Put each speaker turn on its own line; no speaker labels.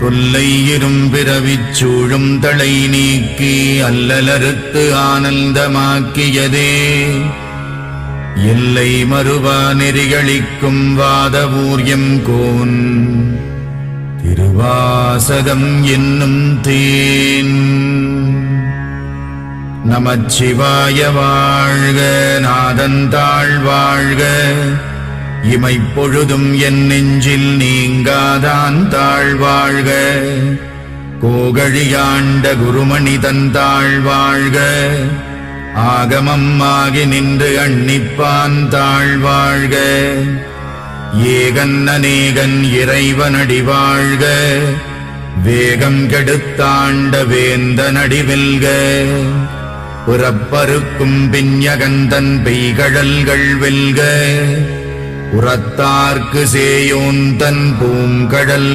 தொல்லை இரும்பிறவிச் சூழும் தளை நீக்கி அல்லலறுத்து ஆனந்தமாக்கியதே எல்லை மறுவா நெறிகளிக்கும் வாதவூர்யம் கோன் திருவாசகம் என்னும் தேன். நமச்சிவாய வாழ்க, நாதந்தாள் வாழ்க, இமைப்பொழுதும் என் நெஞ்சில் நீங்காதான் தாழ்வாழ்க. கோகழியாண்ட குருமணி தந்தாள் வாழ்க, ஆகமம் ஆகி நின்று அன்னிப்பான் தாழ்வாழ்க. ஏகன் அநேகன் இறைவனடி வாழ்க, வேகம் கெடுத்தாண்ட வேந்தனடி வெல்க. புறப்பருக்கும் பிஞகந்தன் பெய்கடல்கள் வெல்க, உரத்தார்க்கு சேயோன் தன் பூங்கடல்